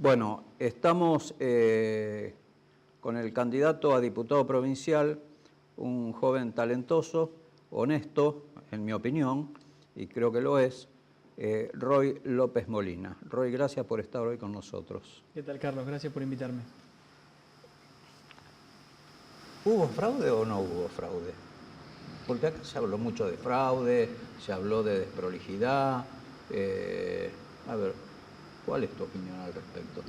Bueno, estamos con el candidato a diputado provincial, un joven talentoso, honesto, en mi opinión, y creo que lo es, Roy López Molina. Roy, gracias por estar hoy con nosotros. ¿Qué tal, Carlos? Gracias por invitarme. ¿Hubo fraude o no hubo fraude? Porque acá se habló mucho de fraude, se habló de desprolijidad. A ver, ¿cuál es tu opinión al respecto?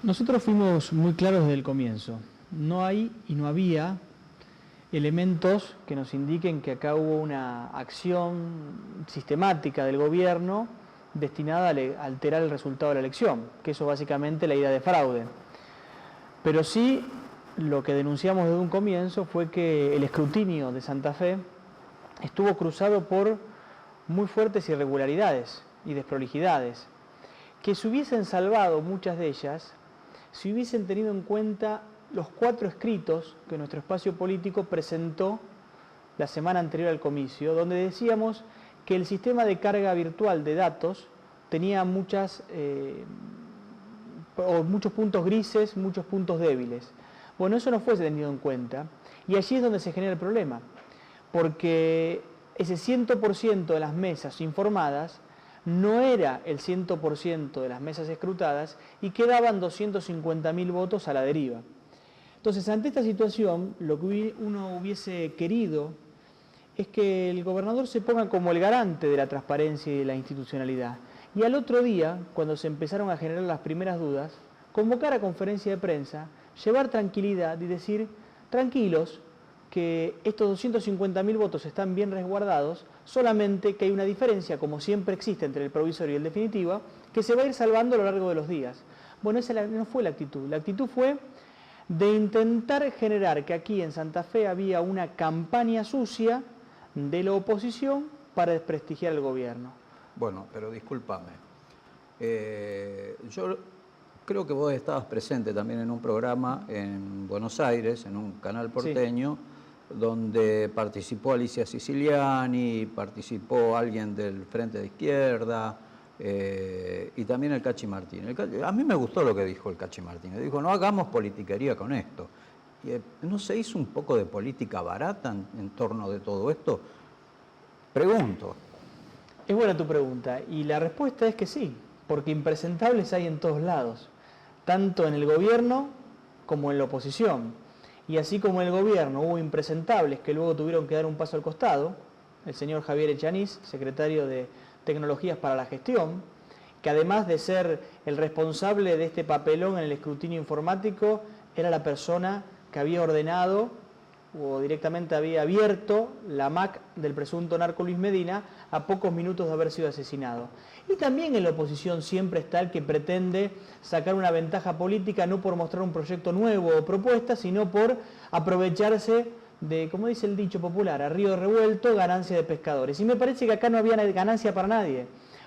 Nosotros fuimos muy claros desde el comienzo. No hay y no había elementos que nos indiquen que acá hubo una acción sistemática del gobierno destinada a alterar el resultado de la elección, que eso básicamente la idea de fraude. Pero sí, lo que denunciamos desde un comienzo fue que el escrutinio de Santa Fe estuvo cruzado por muy fuertes irregularidades y desprolijidades, que se hubiesen salvado muchas de ellas si hubiesen tenido en cuenta los 4 escritos que nuestro espacio político presentó la semana anterior al comicio, donde decíamos que el sistema de carga virtual de datos tenía muchos puntos grises, muchos puntos débiles. Bueno, eso no fue tenido en cuenta y allí es donde se genera el problema, porque ese 100% de las mesas informadas no era el 100% de las mesas escrutadas y quedaban 250.000 votos a la deriva. Entonces, ante esta situación, lo que uno hubiese querido es que el gobernador se ponga como el garante de la transparencia y de la institucionalidad. Y al otro día, cuando se empezaron a generar las primeras dudas, convocar a conferencia de prensa, llevar tranquilidad y decir, tranquilos, que estos 250.000 votos están bien resguardados, solamente que hay una diferencia, como siempre existe entre el provisorio y el definitivo, que se va a ir salvando a lo largo de los días. Bueno, esa no fue la actitud. La actitud fue de intentar generar que aquí en Santa Fe había una campaña sucia de la oposición para desprestigiar al gobierno. Bueno, pero discúlpame. Yo creo que vos estabas presente también en un programa en Buenos Aires, en un canal porteño, sí, donde participó Alicia Siciliani, participó alguien del Frente de Izquierda y también el Cachi Martínez. A mí me gustó lo que dijo el Cachi Martínez. Dijo, no hagamos politiquería con esto. Y, ¿no se hizo un poco de política barata en torno de todo esto? Pregunto. Es buena tu pregunta y la respuesta es que sí, porque impresentables hay en todos lados, tanto en el gobierno como en la oposición. Y así como en el gobierno hubo impresentables que luego tuvieron que dar un paso al costado, el señor Javier Echaniz, secretario de Tecnologías para la Gestión, que además de ser el responsable de este papelón en el escrutinio informático, era la persona que había ordenado o directamente había abierto la Mac del presunto narco Luis Medina a pocos minutos de haber sido asesinado. Y también en la oposición siempre está el que pretende sacar una ventaja política no por mostrar un proyecto nuevo o propuesta, sino por aprovecharse de, como dice el dicho popular, a río revuelto, ganancia de pescadores. Y me parece que acá no había ganancia para nadie,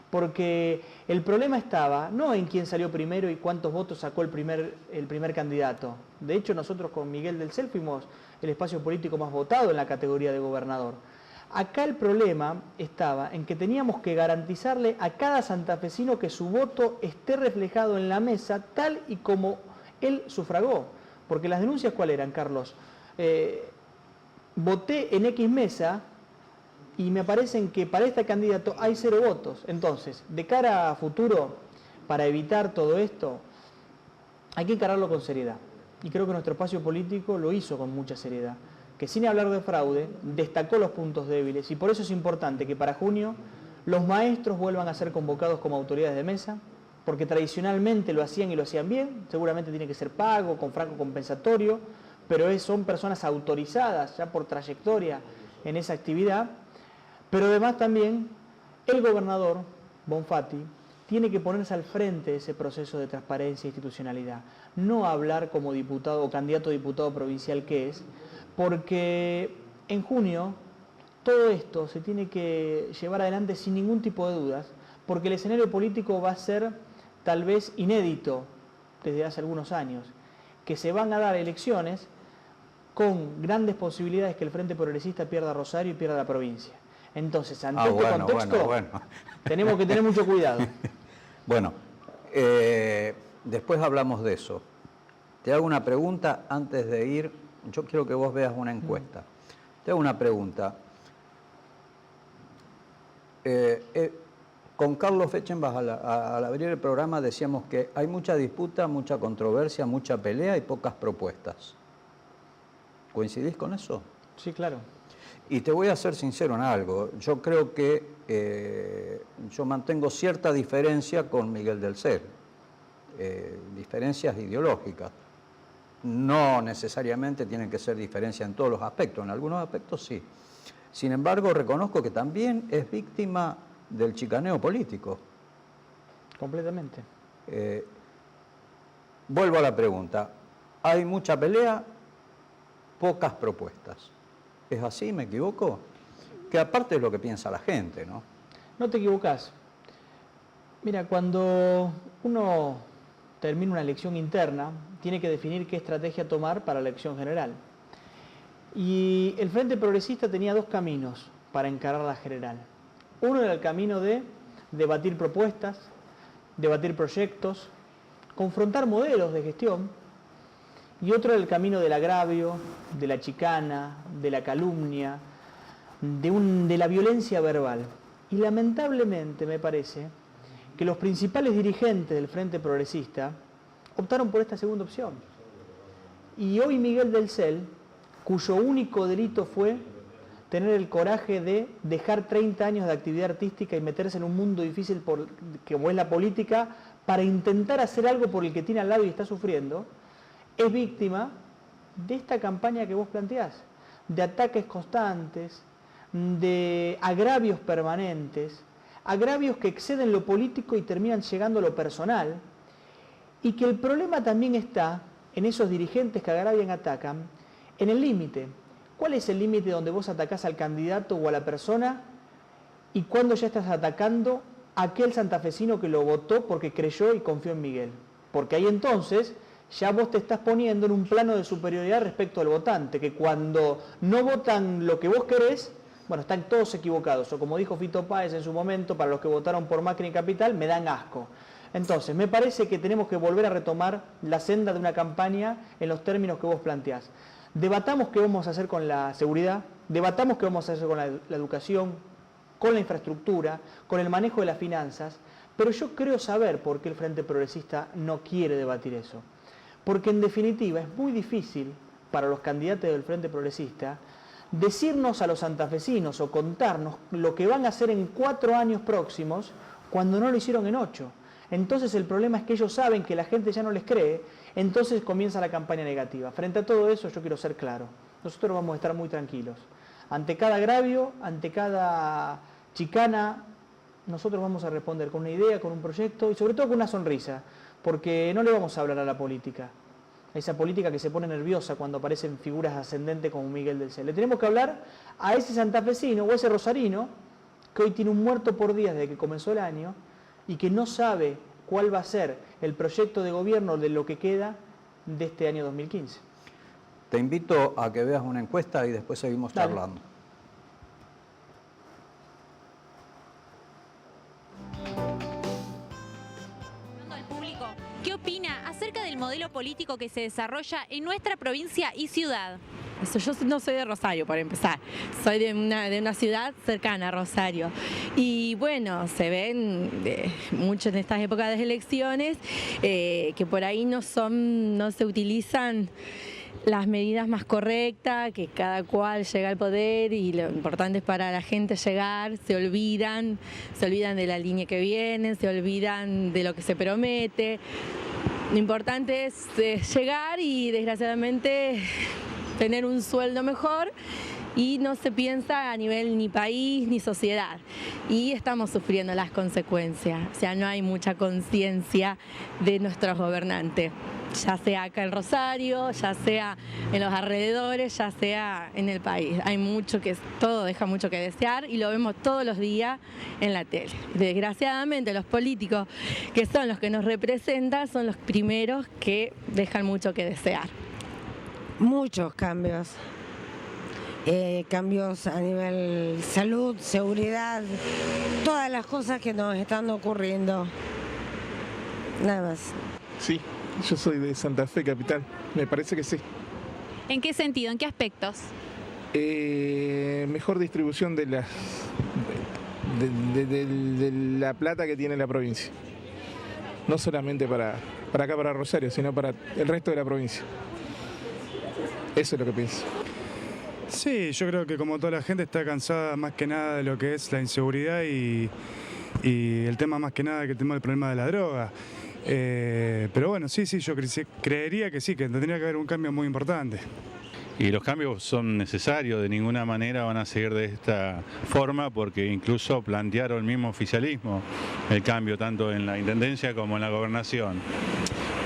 porque el problema estaba no en quién salió primero y cuántos votos sacó el primer candidato. De hecho, nosotros con Miguel del Cel fuimos el espacio político más votado en la categoría de gobernador. Acá el problema estaba en que teníamos que garantizarle a cada santafesino que su voto esté reflejado en la mesa tal y como él sufragó. Porque las denuncias, ¿cuáles eran, Carlos? Voté en X mesa y me parecen que para este candidato hay 0 votos. Entonces, de cara a futuro, para evitar todo esto, hay que encararlo con seriedad. Y creo que nuestro espacio político lo hizo con mucha seriedad, que sin hablar de fraude, destacó los puntos débiles y por eso es importante que para junio los maestros vuelvan a ser convocados como autoridades de mesa, porque tradicionalmente lo hacían y lo hacían bien, seguramente tiene que ser pago, con franco compensatorio, pero son personas autorizadas ya por trayectoria en esa actividad, pero además también el gobernador Bonfatti tiene que ponerse al frente de ese proceso de transparencia e institucionalidad, no hablar como diputado o candidato a diputado provincial que es, porque en junio todo esto se tiene que llevar adelante sin ningún tipo de dudas, porque el escenario político va a ser tal vez inédito desde hace algunos años, que se van a dar elecciones con grandes posibilidades que el Frente Progresista pierda Rosario y pierda la provincia. Entonces, ante este contexto, tenemos que tener mucho cuidado. Bueno, Después hablamos de eso. Te hago una pregunta antes de ir. Yo quiero que vos veas una encuesta. Te hago una pregunta. Con Carlos Fechenbach al abrir el programa decíamos que hay mucha disputa, mucha controversia, mucha pelea y pocas propuestas. ¿Coincidís con eso? Sí, claro. Y te voy a ser sincero en algo. Yo creo que yo mantengo cierta diferencia con Miguel del Cel. Diferencias ideológicas. No necesariamente tienen que ser diferencias en todos los aspectos, en algunos aspectos sí. Sin embargo, reconozco que también es víctima del chicaneo político. Completamente. Vuelvo a la pregunta. Hay mucha pelea, pocas propuestas. ¿Es así? ¿Me equivoco? Que aparte es lo que piensa la gente, ¿no? No te equivocás. Mira, cuando uno termina una elección interna, tiene que definir qué estrategia tomar para la elección general. Y el Frente Progresista tenía dos caminos para encarar la general. Uno era el camino de debatir propuestas, debatir proyectos, confrontar modelos de gestión, y otro era el camino del agravio, de la chicana, de la calumnia, de la violencia verbal. Y lamentablemente me parece que los principales dirigentes del Frente Progresista optaron por esta segunda opción. Y hoy Miguel del Cel, cuyo único delito fue tener el coraje de dejar 30 años de actividad artística y meterse en un mundo difícil como es la política, para intentar hacer algo por el que tiene al lado y está sufriendo, es víctima de esta campaña que vos planteás, de ataques constantes, de agravios permanentes, agravios que exceden lo político y terminan llegando a lo personal, y que el problema también está en esos dirigentes que agravian y atacan, en el límite. ¿Cuál es el límite donde vos atacás al candidato o a la persona y cuando ya estás atacando a aquel santafesino que lo votó porque creyó y confió en Miguel? Porque ahí entonces ya vos te estás poniendo en un plano de superioridad respecto al votante, que cuando no votan lo que vos querés, bueno, están todos equivocados, o como dijo Fito Páez en su momento, para los que votaron por Macri y Capital, me dan asco. Entonces, me parece que tenemos que volver a retomar la senda de una campaña en los términos que vos planteás. Debatamos qué vamos a hacer con la seguridad, debatamos qué vamos a hacer con la educación, con la infraestructura, con el manejo de las finanzas, pero yo creo saber por qué el Frente Progresista no quiere debatir eso. Porque en definitiva es muy difícil para los candidatos del Frente Progresista decirnos a los santafesinos o contarnos lo que van a hacer en 4 años próximos cuando no lo hicieron en 8. Entonces el problema es que ellos saben que la gente ya no les cree, entonces comienza la campaña negativa. Frente a todo eso yo quiero ser claro, nosotros vamos a estar muy tranquilos. Ante cada agravio, ante cada chicana, nosotros vamos a responder con una idea, con un proyecto y sobre todo con una sonrisa, porque no le vamos a hablar a la política, a esa política que se pone nerviosa cuando aparecen figuras ascendentes como Miguel del Cel. Le tenemos que hablar a ese santafesino o a ese rosarino que hoy tiene un muerto por día desde que comenzó el año y que no sabe cuál va a ser el proyecto de gobierno de lo que queda de este año 2015. Te invito a que veas una encuesta y después seguimos charlando. Al público, ¿qué opina acerca del modelo político que se desarrolla en nuestra provincia y ciudad? Yo no soy de Rosario, para empezar. Soy de una ciudad cercana a Rosario. Y bueno, se ven mucho en estas épocas de elecciones que por ahí no se utilizan las medidas más correctas, que cada cual llega al poder y lo importante es para la gente llegar, se olvidan de la línea que vienen, se olvidan de lo que se promete. Lo importante es llegar y desgraciadamente tener un sueldo mejor y no se piensa a nivel ni país ni sociedad y estamos sufriendo las consecuencias, o sea, no hay mucha conciencia de nuestros gobernantes, ya sea acá en Rosario, ya sea en los alrededores, ya sea en el país. Todo deja mucho que desear y lo vemos todos los días en la tele. Desgraciadamente los políticos que son los que nos representan son los primeros que dejan mucho que desear. Muchos cambios. Cambios a nivel salud, seguridad, todas las cosas que nos están ocurriendo. Nada más. Sí, yo soy de Santa Fe, capital. Me parece que sí. ¿En qué sentido? ¿En qué aspectos? Mejor distribución de la plata que tiene la provincia. No solamente para acá, para Rosario, sino para el resto de la provincia. Eso es lo que pienso. Sí, yo creo que como toda la gente está cansada más que nada de lo que es la inseguridad y el tema más que nada que tenemos el problema de la droga. Pero bueno, sí, yo creería que sí, que tendría que haber un cambio muy importante. Y los cambios son necesarios, de ninguna manera van a seguir de esta forma porque incluso plantearon el mismo oficialismo el cambio tanto en la intendencia como en la gobernación.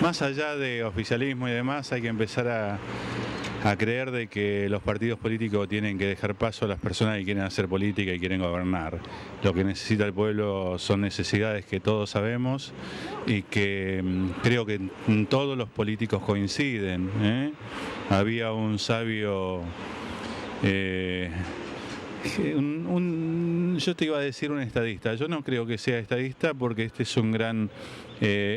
Más allá de oficialismo y demás hay que empezar a creer de que los partidos políticos tienen que dejar paso a las personas que quieren hacer política y quieren gobernar. Lo que necesita el pueblo son necesidades que todos sabemos y que creo que todos los políticos coinciden, ¿eh? Había un sabio, yo te iba a decir un estadista, yo no creo que sea estadista porque este es un gran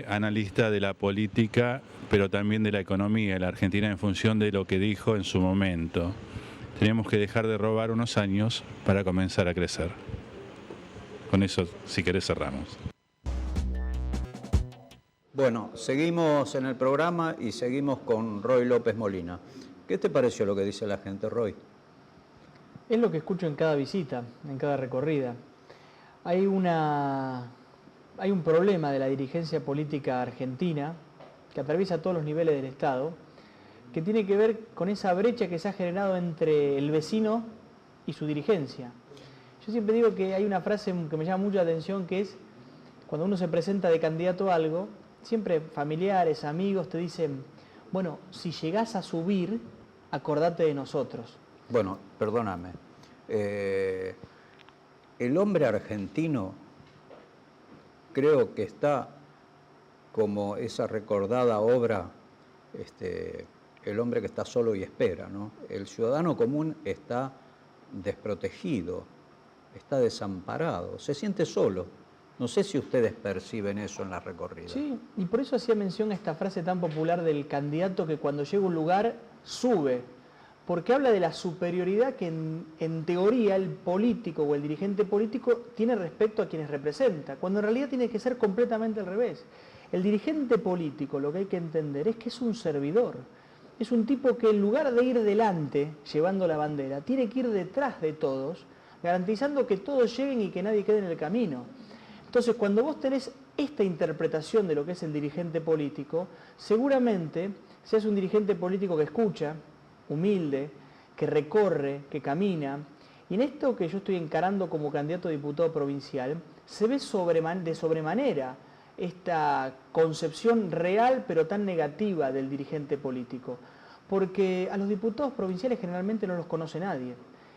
analista de la política, pero también de la economía de la Argentina en función de lo que dijo en su momento. Tenemos que dejar de robar unos años para comenzar a crecer. Con eso, si querés, cerramos. Bueno, seguimos en el programa y seguimos con Roy López Molina. ¿Qué te pareció lo que dice la gente, Roy? Es lo que escucho en cada visita, en cada recorrida. Hay un problema de la dirigencia política argentina que atraviesa todos los niveles del Estado, que tiene que ver con esa brecha que se ha generado entre el vecino y su dirigencia. Yo siempre digo que hay una frase que me llama mucho la atención, que es cuando uno se presenta de candidato a algo, siempre familiares, amigos te dicen, bueno, si llegás a subir, acordate de nosotros. Bueno, perdóname. El hombre argentino creo que está como esa recordada obra, El hombre que está solo y espera, ¿no? El ciudadano común está desprotegido, está desamparado, se siente solo. No sé si ustedes perciben eso en la recorrida. Sí, y por eso hacía mención a esta frase tan popular del candidato que cuando llega a un lugar sube, porque habla de la superioridad que en teoría el político o el dirigente político tiene respecto a quienes representa, cuando en realidad tiene que ser completamente al revés. El dirigente político, lo que hay que entender es que es un servidor, es un tipo que en lugar de ir delante llevando la bandera, tiene que ir detrás de todos, garantizando que todos lleguen y que nadie quede en el camino. Entonces, cuando vos tenés esta interpretación de lo que es el dirigente político, seguramente seas un dirigente político que escucha, humilde, que recorre, que camina. Y en esto que yo estoy encarando como candidato a diputado provincial, se ve de sobremanera esta concepción real pero tan negativa del dirigente político. Porque a los diputados provinciales generalmente no los conoce nadie.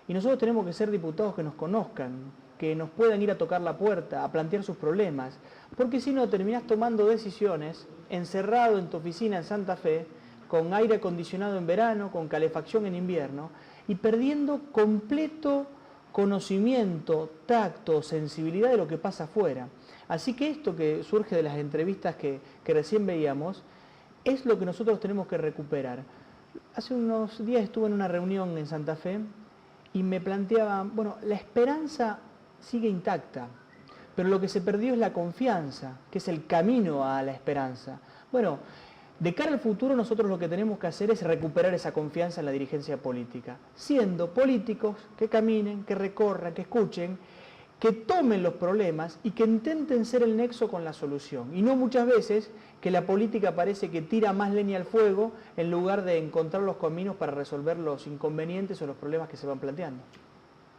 Y nosotros tenemos que ser diputados que nos conozcan, que nos puedan ir a tocar la puerta, a plantear sus problemas. Porque si no, terminás tomando decisiones encerrado en tu oficina en Santa Fe, con aire acondicionado en verano, con calefacción en invierno, y perdiendo completo conocimiento, tacto, sensibilidad de lo que pasa afuera. Así que esto que surge de las entrevistas que recién veíamos, es lo que nosotros tenemos que recuperar. Hace unos días estuve en una reunión en Santa Fe y me planteaba, bueno, la esperanza sigue intacta, pero lo que se perdió es la confianza, que es el camino a la esperanza. Bueno, de cara al futuro nosotros lo que tenemos que hacer es recuperar esa confianza en la dirigencia política, siendo políticos que caminen, que recorran, que escuchen, que tomen los problemas y que intenten ser el nexo con la solución. Y no muchas veces que la política parece que tira más leña al fuego en lugar de encontrar los caminos para resolver los inconvenientes o los problemas que se van planteando.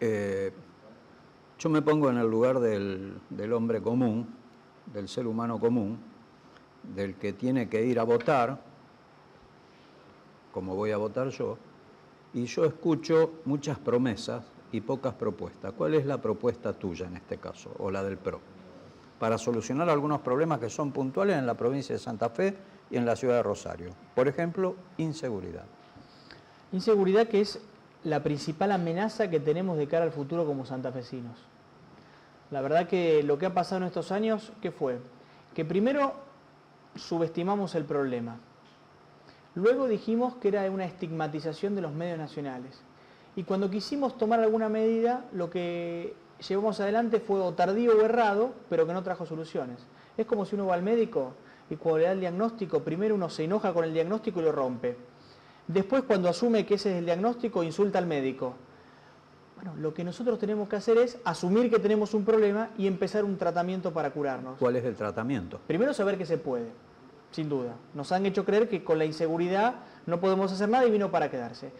Yo me pongo en el lugar del hombre común, del ser humano común, del que tiene que ir a votar, como voy a votar yo, y yo escucho muchas promesas y pocas propuestas. ¿Cuál es la propuesta tuya en este caso, o la del PRO, para solucionar algunos problemas que son puntuales en la provincia de Santa Fe y en la ciudad de Rosario? Por ejemplo, inseguridad. Inseguridad que es la principal amenaza que tenemos de cara al futuro como santafesinos. La verdad que lo que ha pasado en estos años, ¿qué fue? Que primero subestimamos el problema. Luego dijimos que era una estigmatización de los medios nacionales. Y cuando quisimos tomar alguna medida, lo que llevamos adelante fue o tardío o errado, pero que no trajo soluciones. Es como si uno va al médico y cuando le da el diagnóstico, primero uno se enoja con el diagnóstico y lo rompe. Después, cuando asume que ese es el diagnóstico, insulta al médico. Bueno, lo que nosotros tenemos que hacer es asumir que tenemos un problema y empezar un tratamiento para curarnos. ¿Cuál es el tratamiento? Primero, saber que se puede, sin duda. Nos han hecho creer que con la inseguridad no podemos hacer nada y vino para quedarse.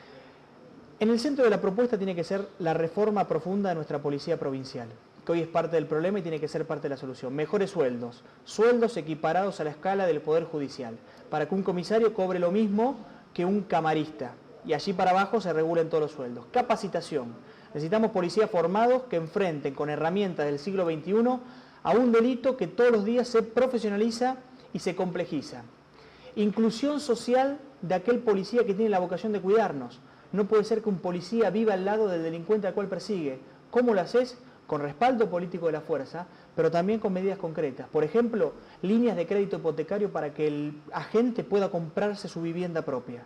En el centro de la propuesta tiene que ser la reforma profunda de nuestra policía provincial, que hoy es parte del problema y tiene que ser parte de la solución. Mejores sueldos, sueldos equiparados a la escala del Poder Judicial, para que un comisario cobre lo mismo que un camarista, y allí para abajo se regulen todos los sueldos. Capacitación. Necesitamos policías formados que enfrenten con herramientas del siglo XXI a un delito que todos los días se profesionaliza y se complejiza. Inclusión social de aquel policía que tiene la vocación de cuidarnos. No puede ser que un policía viva al lado del delincuente al cual persigue. ¿Cómo lo haces? Con respaldo político de la fuerza, pero también con medidas concretas. Por ejemplo, líneas de crédito hipotecario para que el agente pueda comprarse su vivienda propia.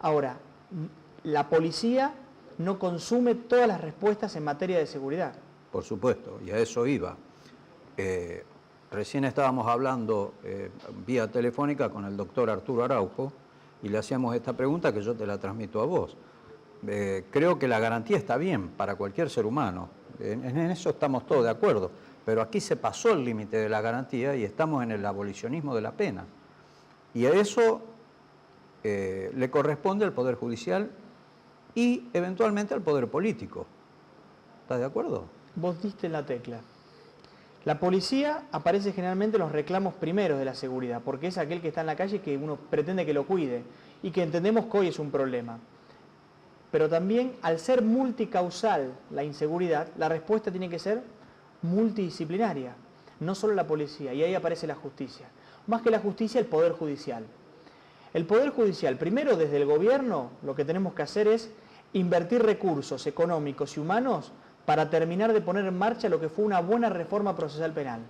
Ahora, la policía no consume todas las respuestas en materia de seguridad. Por supuesto, y a eso iba. Recién estábamos hablando vía telefónica con el doctor Arturo Araujo y le hacíamos esta pregunta que yo te la transmito a vos. Creo que la garantía está bien para cualquier ser humano, en eso estamos todos de acuerdo, pero aquí se pasó el límite de la garantía y estamos en el abolicionismo de la pena. Y a eso le corresponde al Poder Judicial y eventualmente al Poder Político. ¿Estás de acuerdo? Vos diste en la tecla. La policía aparece generalmente en los reclamos primeros de la seguridad, porque es aquel que está en la calle que uno pretende que lo cuide y que entendemos que hoy es un problema. Pero también, al ser multicausal la inseguridad, la respuesta tiene que ser multidisciplinaria, no solo la policía, y ahí aparece la justicia. Más que la justicia, el Poder Judicial. El Poder Judicial, primero desde el gobierno, lo que tenemos que hacer es invertir recursos económicos y humanos para terminar de poner en marcha lo que fue una buena reforma procesal penal.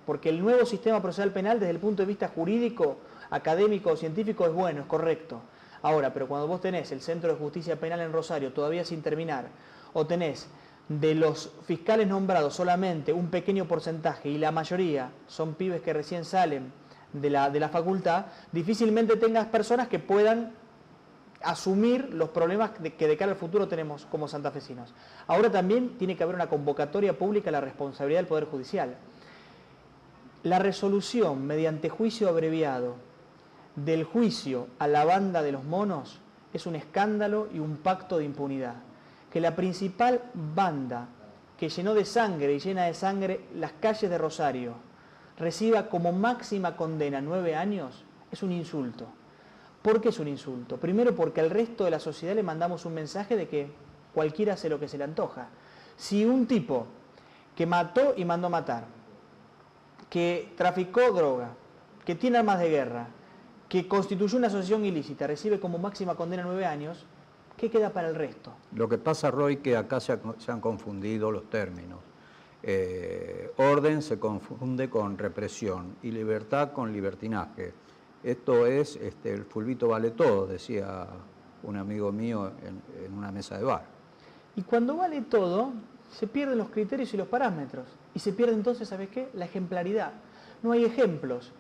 Porque el nuevo sistema procesal penal, desde el punto de vista jurídico, académico o científico, es bueno, es correcto. Ahora, pero cuando vos tenés el Centro de Justicia Penal en Rosario todavía sin terminar, o tenés de los fiscales nombrados solamente un pequeño porcentaje y la mayoría son pibes que recién salen de la facultad, difícilmente tengas personas que puedan asumir los problemas que de cara al futuro tenemos como santafesinos. Ahora también tiene que haber una convocatoria pública a la responsabilidad del Poder Judicial. La resolución mediante juicio abreviado del juicio a la banda de los monos es un escándalo y un pacto de impunidad. Que la principal banda que llenó de sangre y llena de sangre las calles de Rosario reciba como máxima condena 9 años es un insulto. ¿Por qué es un insulto? Primero porque al resto de la sociedad le mandamos un mensaje de que cualquiera hace lo que se le antoja. Si un tipo que mató y mandó matar, que traficó droga, que tiene armas de guerra, que constituyó una asociación ilícita, recibe como máxima condena 9 años, ¿qué queda para el resto? Lo que pasa, Roy, que acá se han confundido los términos. Orden se confunde con represión y libertad con libertinaje. Esto es, el fulbito vale todo, decía un amigo mío en una mesa de bar. Y cuando vale todo, se pierden los criterios y los parámetros. Y se pierde entonces, ¿sabes qué? La ejemplaridad. No hay ejemplos.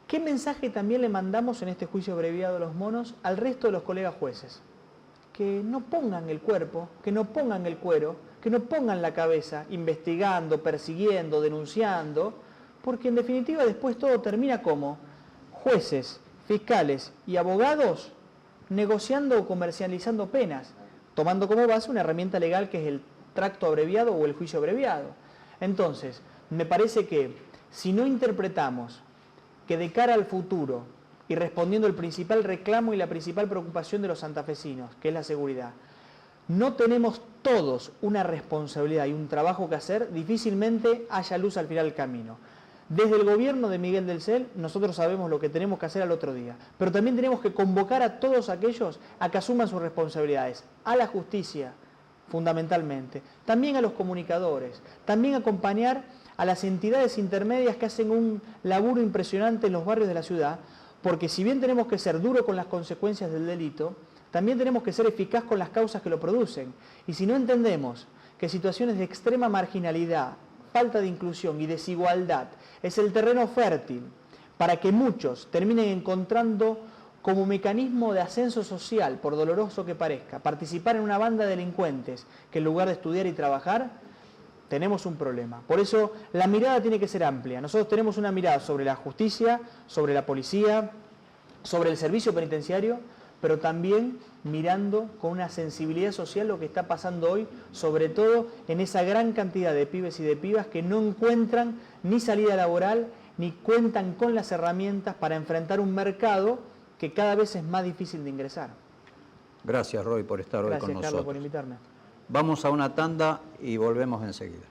¿Qué mensaje también le mandamos en este juicio abreviado de los monos al resto de los colegas jueces? Que no pongan el cuerpo, que no pongan el cuero, que no pongan la cabeza investigando, persiguiendo, denunciando, porque en definitiva después todo termina como jueces, fiscales y abogados negociando o comercializando penas, tomando como base una herramienta legal que es el tracto abreviado o el juicio abreviado. Entonces, me parece que si no interpretamos que de cara al futuro, y respondiendo al principal reclamo y la principal preocupación de los santafesinos, que es la seguridad, no tenemos todos una responsabilidad y un trabajo que hacer, difícilmente haya luz al final del camino. Desde el gobierno de Miguel del Cel, nosotros sabemos lo que tenemos que hacer al otro día, pero también tenemos que convocar a todos aquellos a que asuman sus responsabilidades, a la justicia, fundamentalmente, también a los comunicadores, también acompañar a las entidades intermedias que hacen un laburo impresionante en los barrios de la ciudad, porque si bien tenemos que ser duros con las consecuencias del delito, también tenemos que ser eficaz con las causas que lo producen. Y si no entendemos que situaciones de extrema marginalidad, falta de inclusión y desigualdad es el terreno fértil para que muchos terminen encontrando como mecanismo de ascenso social, por doloroso que parezca, participar en una banda de delincuentes que en lugar de estudiar y trabajar, tenemos un problema. Por eso la mirada tiene que ser amplia. Nosotros tenemos una mirada sobre la justicia, sobre la policía, sobre el servicio penitenciario, pero también mirando con una sensibilidad social lo que está pasando hoy, sobre todo en esa gran cantidad de pibes y de pibas que no encuentran ni salida laboral, ni cuentan con las herramientas para enfrentar un mercado que cada vez es más difícil de ingresar. Gracias, Roy, por estar hoy con nosotros. Gracias, Carlos, por invitarme. Vamos a una tanda y volvemos enseguida.